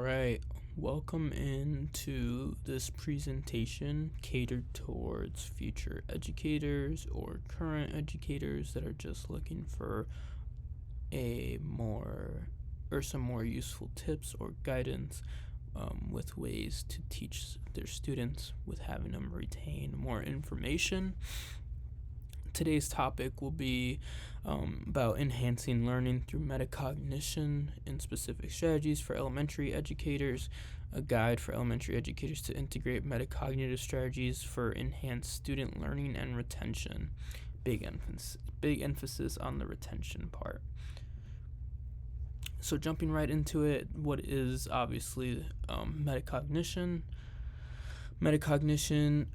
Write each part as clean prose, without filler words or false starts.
right, welcome into this presentation catered towards future educators or current educators that are just looking for a more or some more useful tips or guidance with ways to teach their students with having them retain more information. Today's topic will be about enhancing learning through metacognition and specific strategies for elementary educators, a guide for elementary educators to integrate metacognitive strategies for enhanced student learning and retention. Big emphasis on the retention part. So jumping right into it, what is obviously metacognition? Metacognition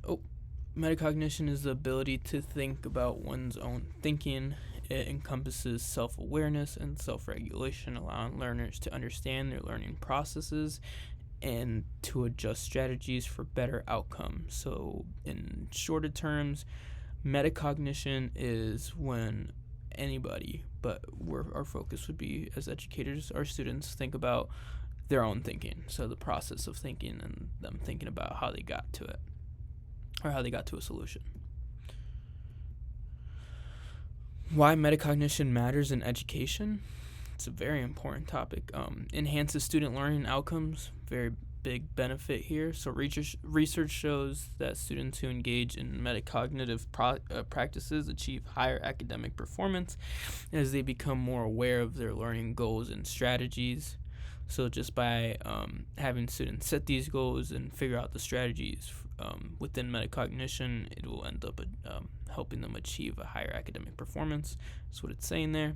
is the ability to think about one's own thinking. It encompasses self-awareness and self-regulation, allowing learners to understand their learning processes and to adjust strategies for better outcomes. So in shorter terms, metacognition is when anybody, but where our focus would be as educators, our students think about their own thinking. So the process of thinking and them thinking about how they got to it, or how they got to a solution. Why metacognition matters in education? It's a very important topic. Enhances student learning outcomes, very big benefit here. So research shows that students who engage in metacognitive practices achieve higher academic performance as they become more aware of their learning goals and strategies. So just by having students set these goals and figure out the strategies within metacognition, it will end up helping them achieve a higher academic performance. That's what it's saying there.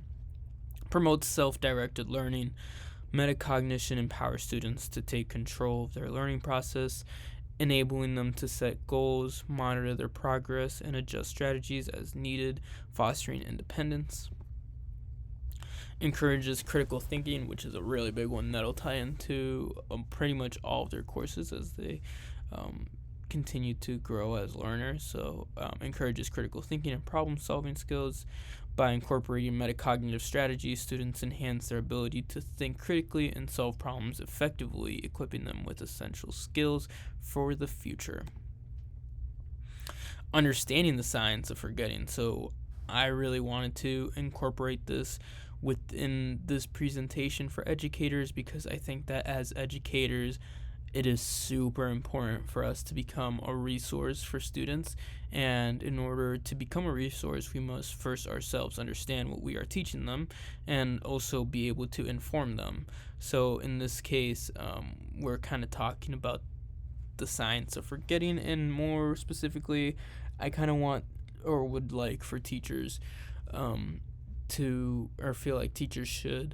Promotes self-directed learning. Metacognition empowers students to take control of their learning process, enabling them to set goals, monitor their progress, and adjust strategies as needed, fostering independence. Encourages critical thinking, which is a really big one that'll tie into pretty much all of their courses as they continue to grow as learners. So encourages critical thinking and problem solving skills. By incorporating metacognitive strategies, students enhance their ability to think critically and solve problems effectively, equipping them with essential skills for the future. Understanding the science of forgetting. So I really wanted to incorporate this within this presentation for educators because I think that as educators, it is super important for us to become a resource for students. And in order to become a resource, we must first ourselves understand what we are teaching them and also be able to inform them. So in this case, we're kind of talking about the science of forgetting, and more specifically, I kind of want or would like for teachers feel like teachers should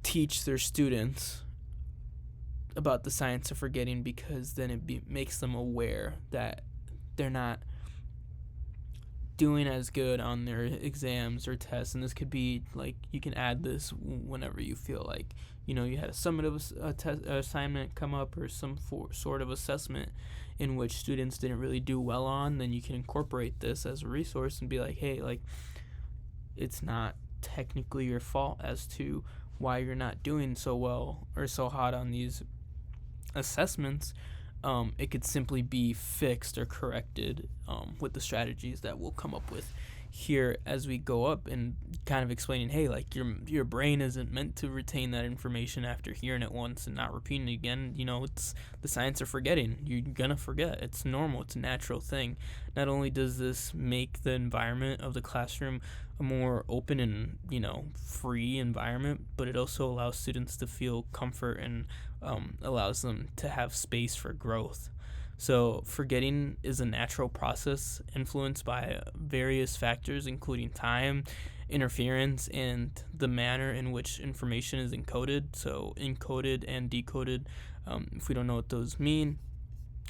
teach their students about the science of forgetting, because then it makes them aware that they're not doing as good on their exams or tests. And this could be like, you can add this whenever you feel like, you had a summative assignment come up or some sort of assessment in which students didn't really do well on. Then you can incorporate this as a resource and be like, hey, like, it's not technically your fault as to why you're not doing so well or so hot on these assessments. It could simply be fixed or corrected with the strategies that we'll come up with here as we go up, and kind of explaining, hey, like, your brain isn't meant to retain that information after hearing it once and not repeating it again. It's the science of forgetting. You're gonna forget. It's normal. It's a natural thing. Not only does this make the environment of the classroom a more open and free environment, but it also allows students to feel comfort and allows them to have space for growth. So forgetting is a natural process influenced by various factors, including time, interference, and the manner in which information is encoded. So encoded and decoded, if we don't know what those mean,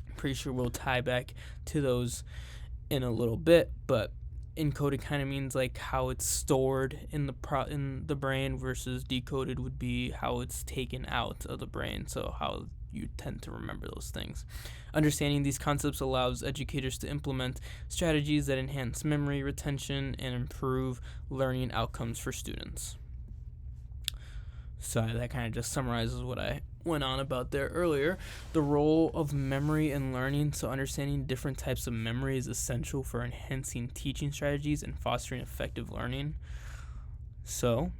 I'm pretty sure we'll tie back to those in a little bit. But encoded kind of means like how it's stored in the brain, versus decoded would be how it's taken out of the brain, so how you tend to remember those things. Understanding these concepts allows educators to implement strategies that enhance memory retention and improve learning outcomes for students. So that kind of just summarizes what I went on about there earlier. The role of memory in learning. So understanding different types of memory is essential for enhancing teaching strategies and fostering effective learning. So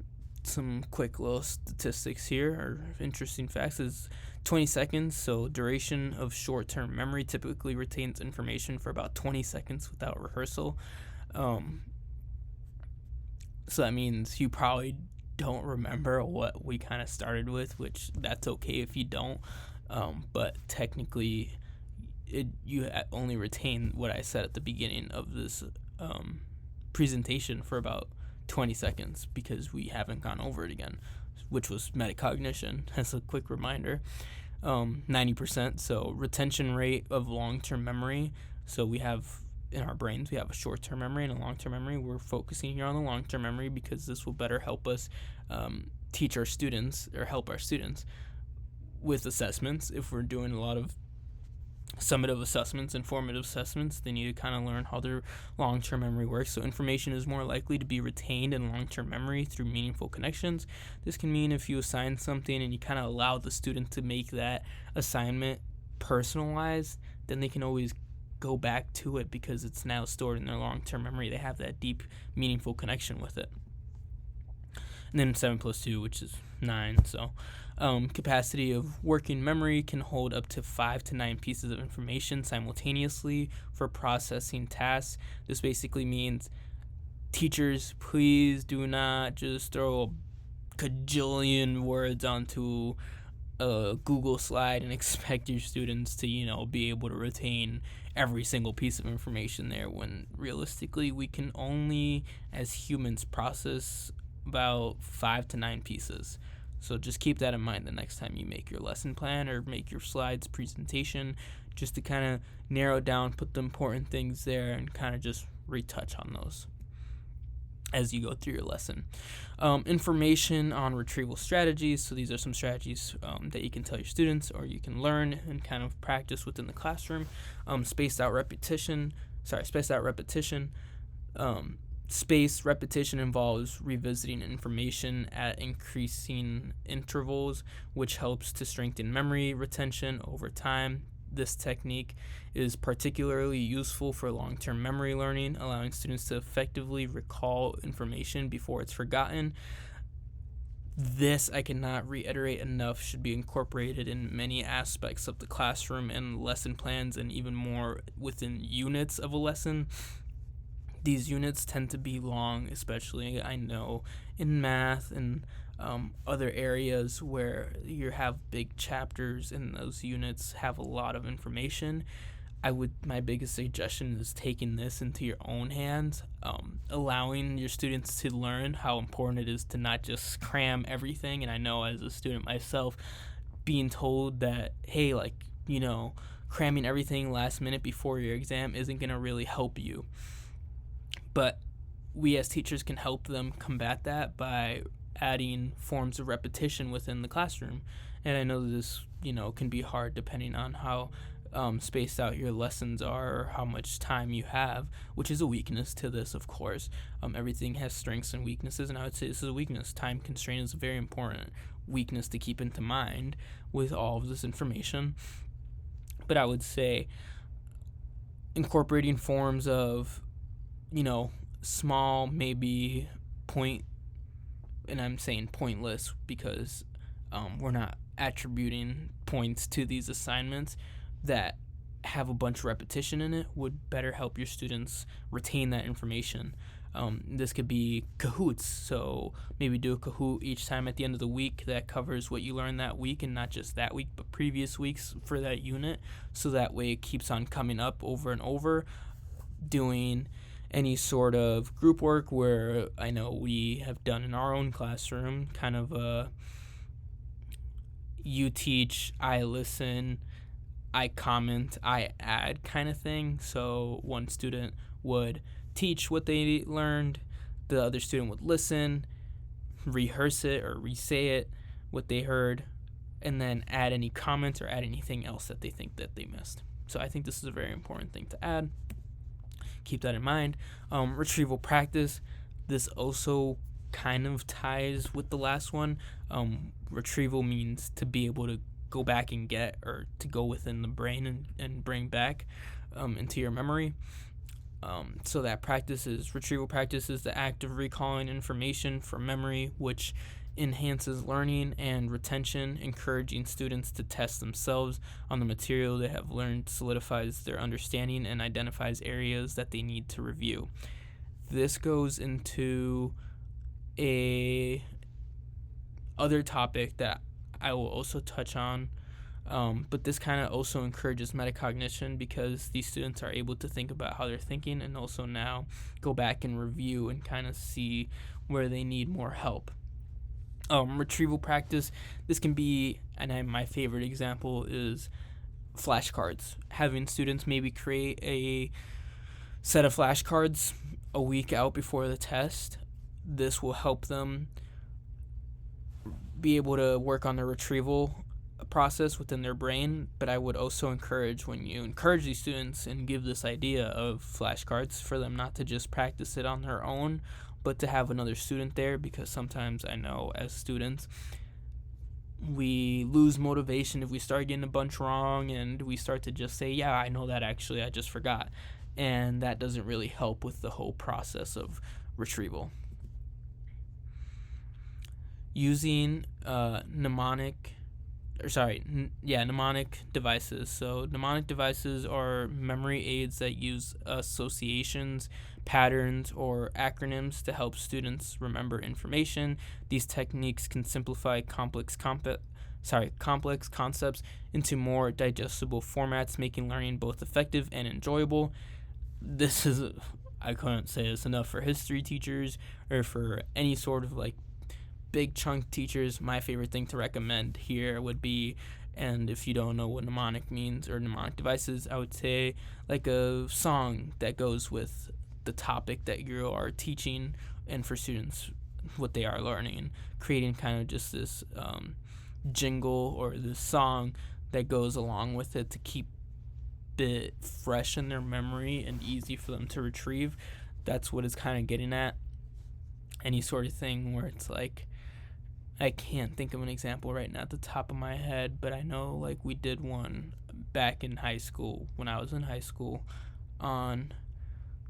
some quick little statistics here, or interesting facts, is 20 seconds. So duration of short-term memory typically retains information for about 20 seconds without rehearsal. So that means you probably don't remember what we kind of started with, which that's okay if you don't. But technically, you only retain what I said at the beginning of this presentation for about 20 seconds because we haven't gone over it again, which was metacognition, as a quick reminder. 90%, so retention rate of long-term memory. So we have in our brains, we have a short-term memory and a long-term memory. We're focusing here on the long-term memory because this will better help us teach our students, or help our students with assessments. If we're doing a lot of summative assessments and formative assessments, they need to kind of learn how their long-term memory works. So information is more likely to be retained in long-term memory through meaningful connections. This can mean if you assign something and you kind of allow the student to make that assignment personalized, then they can always go back to it because it's now stored in their long-term memory. They have that deep, meaningful connection with it. And then 7 plus 2, which is 9. So capacity of working memory can hold up to 5 to 9 pieces of information simultaneously for processing tasks. This basically means, teachers, please do not just throw a cajillion words onto a Google slide and expect your students to, be able to retain every single piece of information there, when realistically we can only, as humans, process about 5 to 9 pieces. So just keep that in mind the next time you make your lesson plan or make your slides presentation, just to kind of narrow down, put the important things there, and kind of just retouch on those as you go through your lesson. Information on retrieval strategies. So these are some strategies that you can tell your students, or you can learn and kind of practice within the classroom. Spaced out repetition. Spaced repetition involves revisiting information at increasing intervals, which helps to strengthen memory retention over time. This technique is particularly useful for long-term memory learning, allowing students to effectively recall information before it's forgotten. This, I cannot reiterate enough, should be incorporated in many aspects of the classroom and lesson plans, and even more within units of a lesson. These units tend to be long, especially, I know, in math and other areas where you have big chapters and those units have a lot of information. My biggest suggestion is taking this into your own hands, allowing your students to learn how important it is to not just cram everything. And I know, as a student myself, being told that, hey, cramming everything last minute before your exam isn't going to really help you. But we as teachers can help them combat that by adding forms of repetition within the classroom. And I know this, can be hard depending on how spaced out your lessons are, or how much time you have, which is a weakness to this, of course. Everything has strengths and weaknesses, and I would say this is a weakness. Time constraint is a very important weakness to keep into mind with all of this information. But I would say incorporating forms of small, maybe point, and I'm saying pointless because we're not attributing points to these assignments, that have a bunch of repetition in it would better help your students retain that information. This could be Kahoots, so maybe do a Kahoot each time at the end of the week that covers what you learned that week, and not just that week but previous weeks for that unit, so that way it keeps on coming up over and over. Doing any sort of group work, where I know we have done in our own classroom, kind of you teach, I listen, I comment, I add kind of thing. So one student would teach what they learned, the other student would listen, rehearse it or re-say it, what they heard, and then add any comments or add anything else that they think that they missed. So I think this is a very important thing to add. Keep that in mind. Retrieval practice. This also kind of ties with the last one. Retrieval means to be able to go back and get, or to go within the brain and bring back into your memory. So that retrieval practice is the act of recalling information from memory, which enhances learning and retention, encouraging students to test themselves on the material they have learned, solidifies their understanding, and identifies areas that they need to review. This goes into a other topic that I will also touch on, but this kind of also encourages metacognition, because these students are able to think about how they're thinking and also now go back and review and kind of see where they need more help. Retrieval practice, this can be, and my favorite example is flashcards. Having students maybe create a set of flashcards a week out before the test. This will help them be able to work on the retrieval process within their brain. But I would also encourage, when you encourage these students and give this idea of flashcards, for them not to just practice it on their own, but to have another student there, because sometimes I know as students we lose motivation if we start getting a bunch wrong and we start to just say, yeah, I know that, actually I just forgot, and that doesn't really help with the whole process of retrieval. Using mnemonic devices. So mnemonic devices are memory aids that use associations, patterns, or acronyms to help students remember information. These techniques can simplify complex concepts into more digestible formats, making learning both effective and enjoyable. I couldn't say this enough for history teachers or for any sort of big chunk teachers. My favorite thing to recommend here would be, and if you don't know what mnemonic means or mnemonic devices, I would say a song that goes with the topic that you are teaching, and for students what they are learning, creating kind of just this jingle or this song that goes along with it to keep it fresh in their memory and easy for them to retrieve. That's what it's kind of getting at. Any sort of thing where it's I can't think of an example right now at the top of my head, but I know we did one back in high school, when I was in high school, on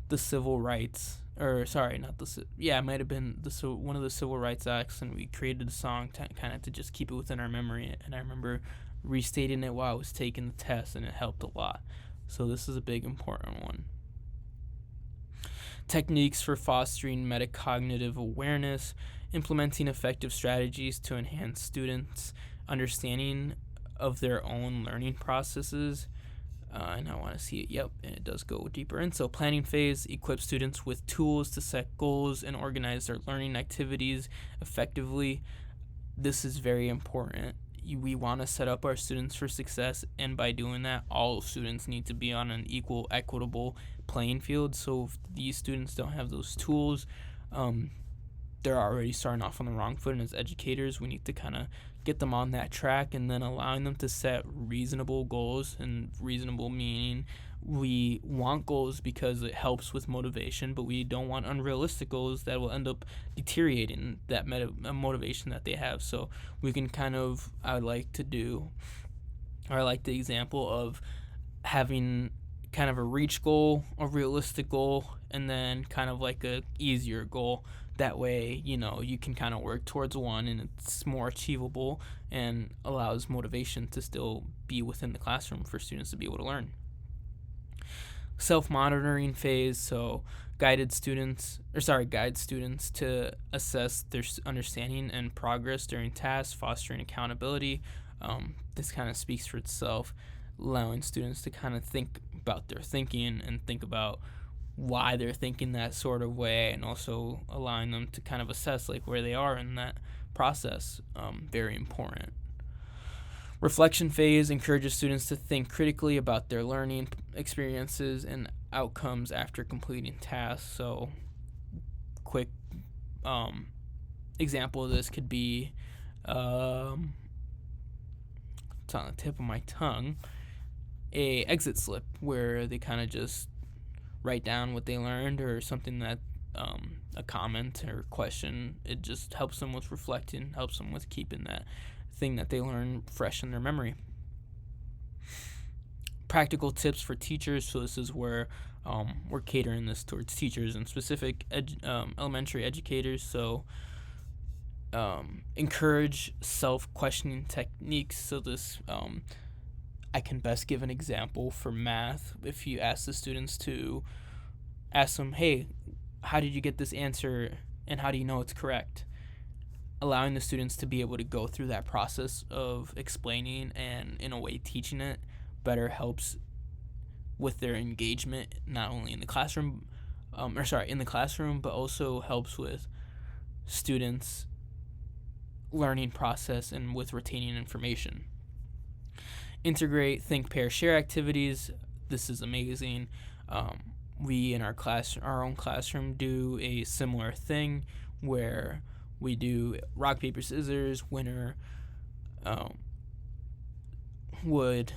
the civil rights, it might have been one of the civil rights acts, and we created a song to just keep it within our memory, and I remember restating it while I was taking the test, and it helped a lot. So this is a big important one. Techniques for fostering metacognitive awareness, implementing effective strategies to enhance students' understanding of their own learning processes. And I want to see it. Yep, and it does go deeper in. So planning phase, equip students with tools to set goals and organize their learning activities effectively. This is very important. We want to set up our students for success, and by doing that, all students need to be on an equal, equitable playing field. So if these students don't have those tools, they're already starting off on the wrong foot, and as educators, we need to kind of get them on that track, and then allowing them to set reasonable goals. And reasonable meaning, we want goals because it helps with motivation, but we don't want unrealistic goals that will end up deteriorating that motivation that they have. So we can I like the example of having kind of a reach goal, a realistic goal, and then kind of a easier goal. That way, you can kind of work towards one, and it's more achievable and allows motivation to still be within the classroom for students to be able to learn. Self-monitoring phase, so guide students to assess their understanding and progress during tasks, fostering accountability. This kind of speaks for itself, allowing students to kind of think about their thinking and think about why they're thinking that sort of way, and also allowing them to kind of assess where they are in that process. Very important. Reflection phase encourages students to think critically about their learning experiences and outcomes after completing tasks. So quick example of this could be, it's on the tip of my tongue, a exit slip where they kind of just write down what they learned, or something that a comment or question. It just helps them with reflecting, helps them with keeping that thing that they learn fresh in their memory. Practical tips for teachers. So this is where we're catering this towards teachers and specific elementary educators. So encourage self-questioning techniques. So this I can best give an example for math. If you ask the students to ask them, hey, how did you get this answer and how do you know it's correct? Allowing the students to be able to go through that process of explaining and in a way teaching it better helps with their engagement, not only in the classroom, but also helps with students' learning process and with retaining information. Integrate, think, pair, share activities. This is amazing. We in our own classroom, do a similar thing where we do rock, paper, scissors. Winner would,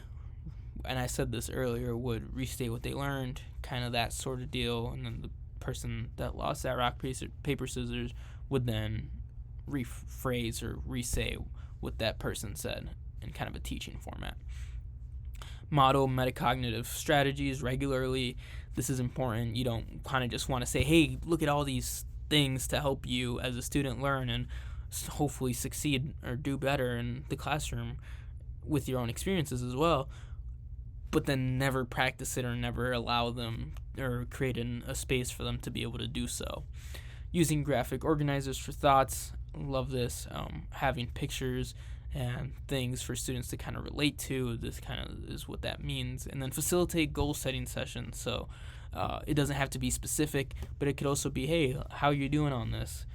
and I said this earlier, would restate what they learned, kind of that sort of deal. And then the person that lost that rock, paper, scissors would then rephrase or re-say what that person said in kind of a teaching format. Model metacognitive strategies regularly. This is important. You don't kind of just want to say, hey, look at all these things to help you as a student learn and hopefully succeed or do better in the classroom with your own experiences as well, but then never practice it or never allow them or create a space for them to be able to do so. Using graphic organizers for thoughts. Love this. Having pictures and things for students to kind of relate to. This kind of is what that means. And then facilitate goal setting sessions. So it doesn't have to be specific, but it could also be, hey, how are you doing on this?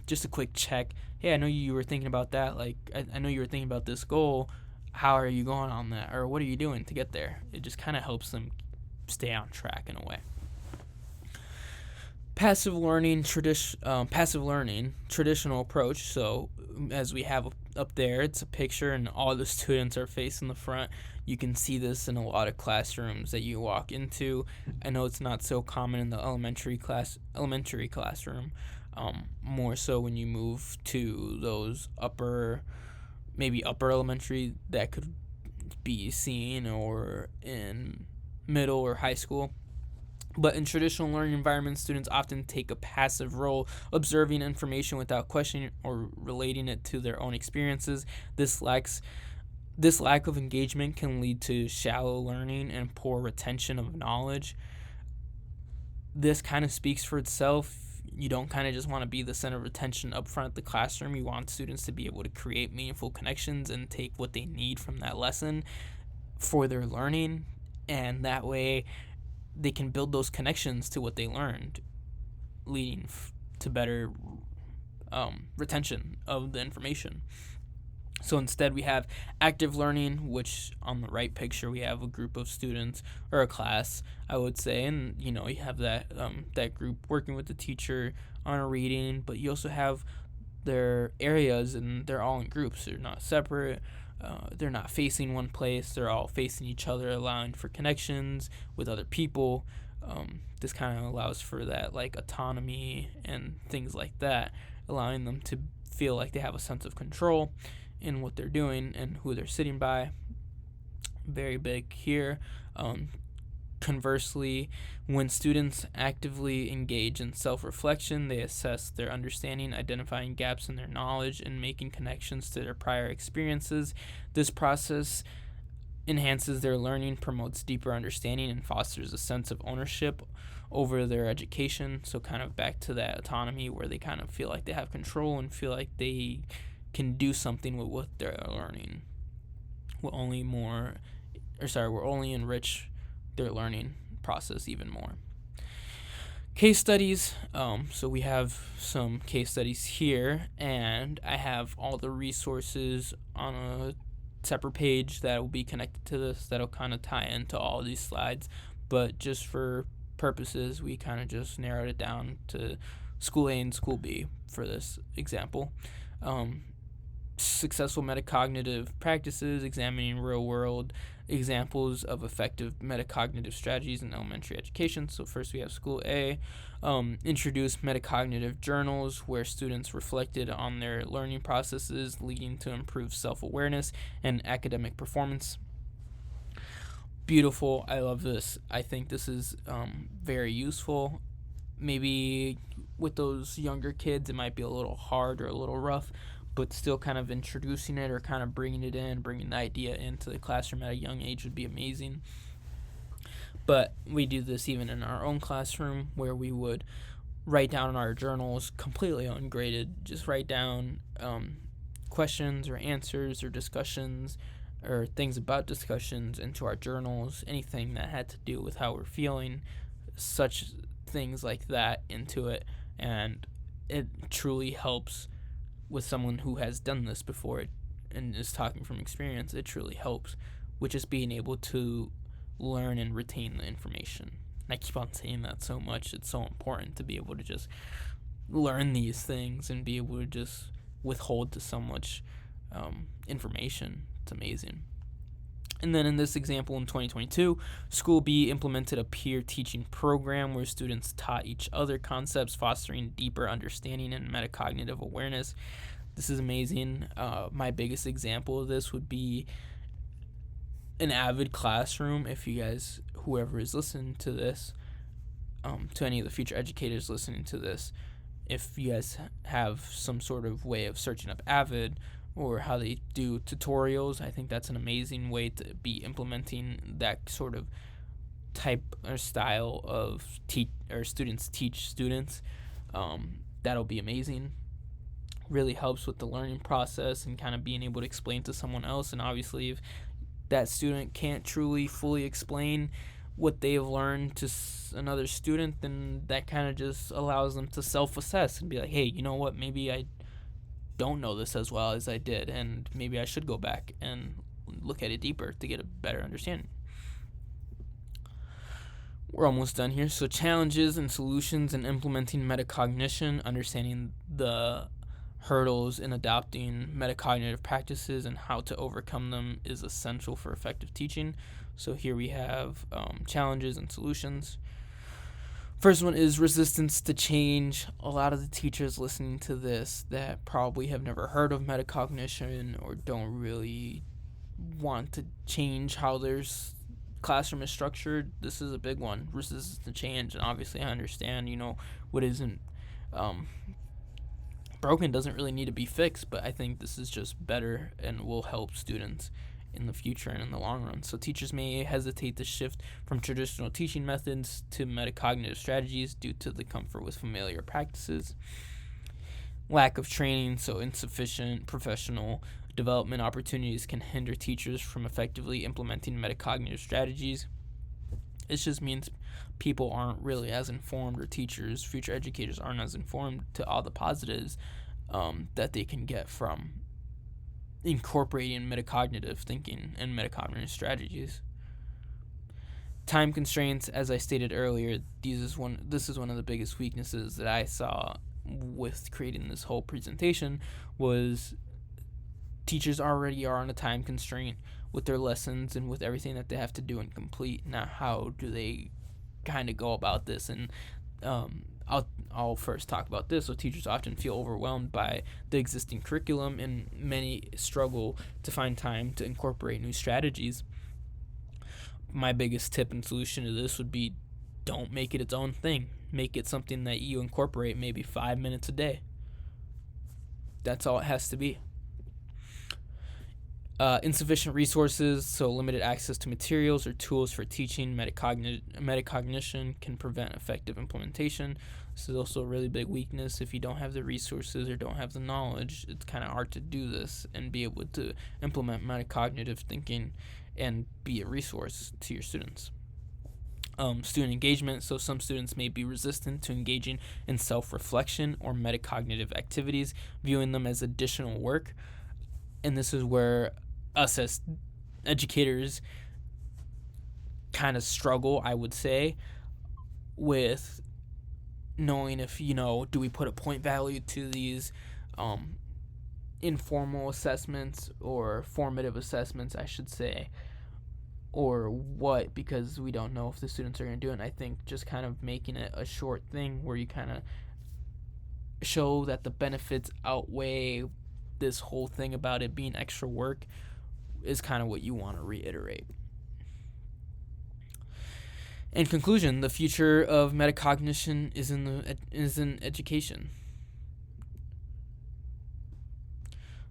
Just a quick check. Hey, I know you were thinking about that. Like, I know you were thinking about this goal. How are you going on that? Or what are you doing to get there? It just kind of helps them stay on track in a way. Passive learning, traditional approach. So as we have up there, it's a picture and all the students are facing the front. You can see this in a lot of classrooms that you walk into. I know it's not so common in the elementary classroom, more so when you move to those upper elementary that could be seen, or in middle or high school. But in traditional learning environments, students often take a passive role, observing information without questioning or relating it to their own experiences. This lack of engagement can lead to shallow learning and poor retention of knowledge. This kind of speaks for itself. You don't kind of just want to be the center of attention up front at the classroom. You want students to be able to create meaningful connections and take what they need from that lesson for their learning, and that way they can build those connections to what they learned, leading to better retention of the information. So instead we have active learning, which on the right picture we have a group of students, or a class, I would say, and you have that group working with the teacher on a reading, but you also have their areas and they're all in groups. They're not separate. They're not facing one place. They're all facing each other, allowing for connections with other people. This kind of allows for that like autonomy and things like that, allowing them to feel like they have a sense of control in what they're doing and who they're sitting by. Very big here. Conversely, when students actively engage in self-reflection, they assess their understanding, identifying gaps in their knowledge, and making connections to their prior experiences. This process enhances their learning, promotes deeper understanding, and fosters a sense of ownership over their education. So kind of back to that autonomy where they kind of feel like they have control and feel like they can do something with what they're learning. Will only enrich their learning process even more. Case studies. So we have some case studies here, and I have all the resources on a separate page that will be connected to this that'll kind of tie into all these slides, but just for purposes we kind of just narrowed it down to school A and school B for this example. successful metacognitive practices, examining real-world examples of effective metacognitive strategies in elementary education. So first we have School A, introduce metacognitive journals where students reflected on their learning processes, leading to improved self-awareness and academic performance. Beautiful. I love this. I think this is very useful. Maybe with those younger kids it might be a little hard or a little rough, but still kind of introducing it or kind of bringing it in, bringing the idea into the classroom at a young age would be amazing. But we do this even in our own classroom, where we would write down in our journals, completely ungraded, just write down questions or answers or discussions or things about discussions into our journals, anything that had to do with how we're feeling, such things like that into it. And it truly helps with someone who has done this before and is talking from experience. It truly helps with just being able to learn and retain the information. And I keep on saying that so much. It's so important to be able to just learn these things and be able to just withhold to so much information. It's amazing. And then in this example in 2022, School B implemented a peer teaching program where students taught each other concepts, fostering deeper understanding and metacognitive awareness. This is amazing. My biggest example of this would be an Avid classroom. If you guys, whoever is listening to this, to any of the future educators listening to this, if you guys have some sort of way of searching up Avid or how they do tutorials, I think that's an amazing way to be implementing that sort of type or style of students teach students. That'll be amazing. Really helps with the learning process and kind of being able to explain to someone else. And obviously, if that student can't truly fully explain what they've learned to another student, then that kind of just allows them to self-assess and be like, hey, you know what, maybe I don't know this as well as I did, and maybe I should go back and look at it deeper to get a better understanding. We're almost done here. So challenges and solutions in implementing metacognition, understanding the hurdles in adopting metacognitive practices and how to overcome them is essential for effective teaching. So here we have challenges and solutions. First one is resistance to change. A lot of the teachers listening to this that probably have never heard of metacognition or don't really want to change how their classroom is structured, this is a big one. Resistance to change. And obviously I understand, what isn't broken doesn't really need to be fixed, but I think this is just better and will help students in the future and in the long run. So teachers may hesitate to shift from traditional teaching methods to metacognitive strategies due to the comfort with familiar practices. Lack of training, so insufficient professional development opportunities can hinder teachers from effectively implementing metacognitive strategies. It just means people aren't really as informed, or teachers, future educators aren't as informed to all the positives that they can get from incorporating metacognitive thinking and metacognitive strategies. Time constraints, as I stated earlier, this is one of the biggest weaknesses that I saw with creating this whole presentation. Was teachers already are on a time constraint with their lessons and with everything that they have to do and complete. Now, how do they kind of go about this? And I'll first talk about this. So teachers often feel overwhelmed by the existing curriculum, and many struggle to find time to incorporate new strategies. My biggest tip and solution to this would be, don't make it its own thing. Make it something that you incorporate maybe 5 minutes a day. That's all it has to be. Insufficient resources, so limited access to materials or tools for teaching metacognition can prevent effective implementation. This is also a really big weakness. If you don't have the resources or don't have the knowledge, it's kind of hard to do this and be able to implement metacognitive thinking and be a resource to your students. Student engagement, so some students may be resistant to engaging in self-reflection or metacognitive activities, viewing them as additional work. And this is where us as educators kind of struggle, I would say, with knowing if, do we put a point value to these informal assessments or formative assessments, I should say, or what, because we don't know if the students are going to do it. And I think just kind of making it a short thing where you kind of show that the benefits outweigh this whole thing about it being extra work is kind of what you want to reiterate. In conclusion, the future of metacognition is in education.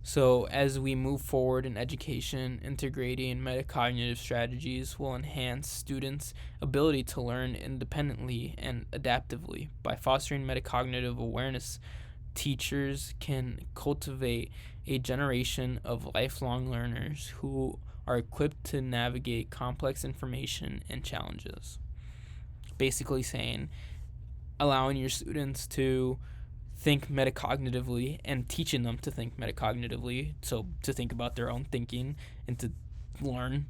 So as we move forward in education, integrating metacognitive strategies will enhance students' ability to learn independently and adaptively. By fostering metacognitive awareness, teachers can cultivate a generation of lifelong learners who are equipped to navigate complex information and challenges. Basically saying, allowing your students to think metacognitively and teaching them to think metacognitively, so to think about their own thinking and to learn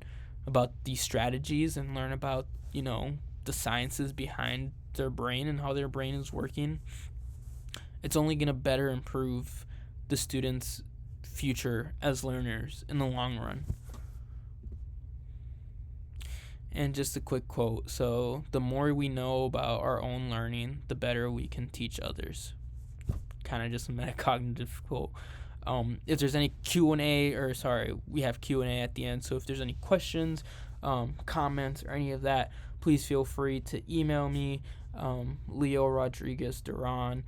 about these strategies and learn about, the sciences behind their brain and how their brain is working. It's only going to better improve the students' future as learners in the long run. And just a quick quote. So, the more we know about our own learning, the better we can teach others. Kind of just a metacognitive quote. If there's any we have Q&A at the end. So if there's any questions, comments, or any of that, please feel free to email me, Leo Rodriguez Duran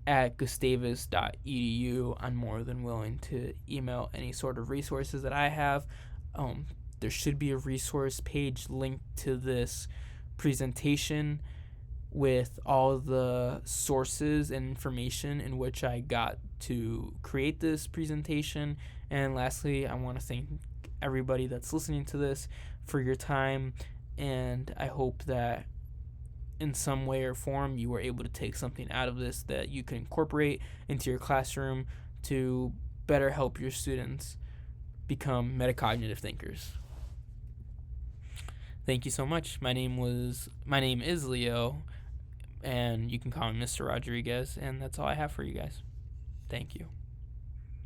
at gustavus.edu. I'm more than willing to email any sort of resources that I have. There should be a resource page linked to this presentation with all the sources and information in which I got to create this presentation. And lastly, I want to thank everybody that's listening to this for your time, and I hope that in some way or form you were able to take something out of this that you can incorporate into your classroom to better help your students become metacognitive thinkers. Thank you so much. My name is Leo, and you can call me Mr. Rodriguez, and that's all I have for you guys. Thank you.